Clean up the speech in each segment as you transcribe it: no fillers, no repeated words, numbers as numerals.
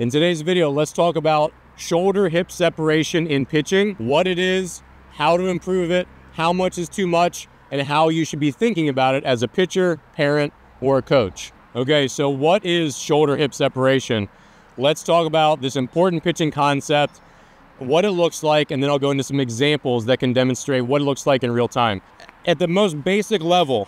In today's video, let's talk about shoulder-hip separation in pitching, what it is, how to improve it, how much is too much, and how you should be thinking about it as a pitcher, parent, or a coach. Okay, so what is shoulder-hip separation? Let's talk about this important pitching concept, what it looks like, and then I'll go into some examples that can demonstrate what it looks like in real time. At the most basic level,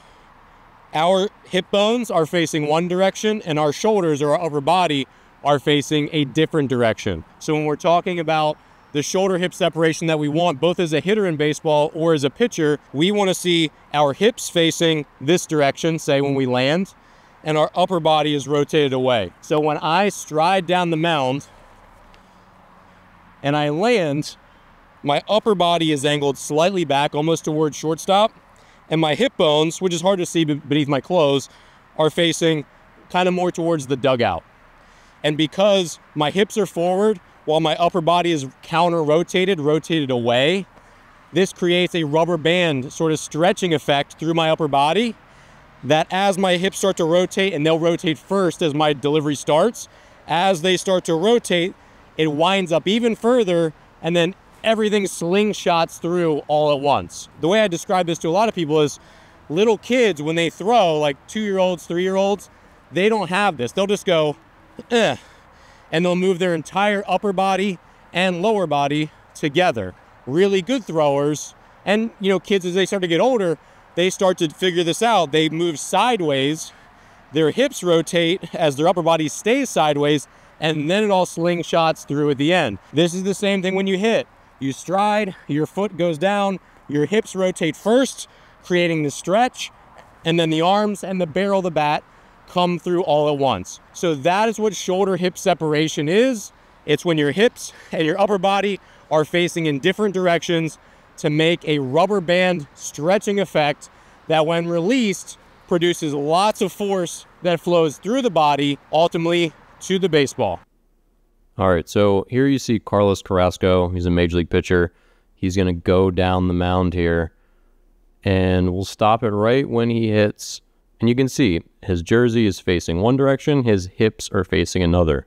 our hip bones are facing one direction and our shoulders or our upper body are facing a different direction. So when we're talking about the shoulder hip separation that we want, both as a hitter in baseball or as a pitcher, we want to see our hips facing this direction, say when we land, and our upper body is rotated away. So when I stride down the mound and I land, my upper body is angled slightly back, almost towards shortstop, and my hip bones, which is hard to see beneath my clothes, are facing kind of more towards the dugout. And because my hips are forward while my upper body is rotated away, this creates a rubber band sort of stretching effect through my upper body that as my hips start to rotate, and they'll rotate first as my delivery starts, as they start to rotate, it winds up even further, and then everything slingshots through all at once. The way I describe this to a lot of people is little kids, when they throw, like 2-year-olds, 3-year-olds, they don't have this. They'll just go, and they'll move their entire upper body and lower body together. Really good throwers, and kids, as they start to get older, they start to figure this out. They move sideways, their hips rotate as their upper body stays sideways, and then it all slingshots through at the end. This is the same thing when you hit. You stride, your foot goes down, your hips rotate first, creating the stretch, and then the arms and the barrel of the bat come through all at once. So that is what shoulder hip separation is. It's when your hips and your upper body are facing in different directions to make a rubber band stretching effect that, when released, produces lots of force that flows through the body, ultimately to the baseball. All right, so here you see Carlos Carrasco. He's a major league pitcher. He's going to go down the mound here, and we'll stop it right when he hits. And you can see his jersey is facing one direction, his hips are facing another.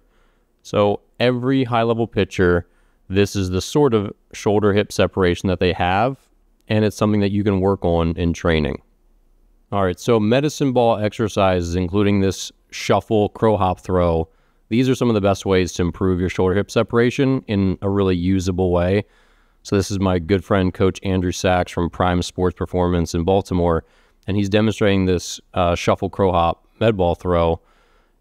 So every high-level pitcher, this is the sort of shoulder-hip separation that they have, and it's something that you can work on in training. All right, so medicine ball exercises, including this shuffle crow hop throw, these are some of the best ways to improve your shoulder-hip separation in a really usable way. So this is my good friend, Coach Andrew Sachs from Prime Sports Performance in Baltimore, and he's demonstrating this shuffle crow hop med ball throw.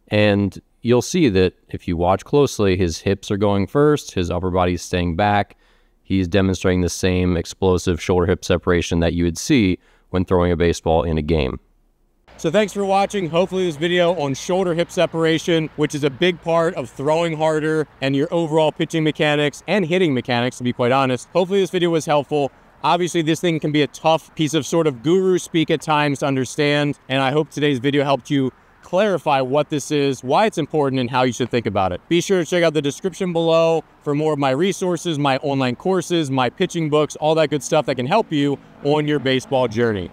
And you'll see that if you watch closely, his hips are going first, his upper body is staying back. He's demonstrating the same explosive shoulder hip separation that you would see when throwing a baseball in a game. So thanks for watching. Hopefully this video on shoulder hip separation, which is a big part of throwing harder and your overall pitching mechanics and hitting mechanics, to be quite honest. Hopefully this video was helpful. Obviously, this thing can be a tough piece of sort of guru speak at times to understand, and I hope today's video helped you clarify what this is, why it's important, and how you should think about it. Be sure to check out the description below for more of my resources, my online courses, my pitching books, all that good stuff that can help you on your baseball journey.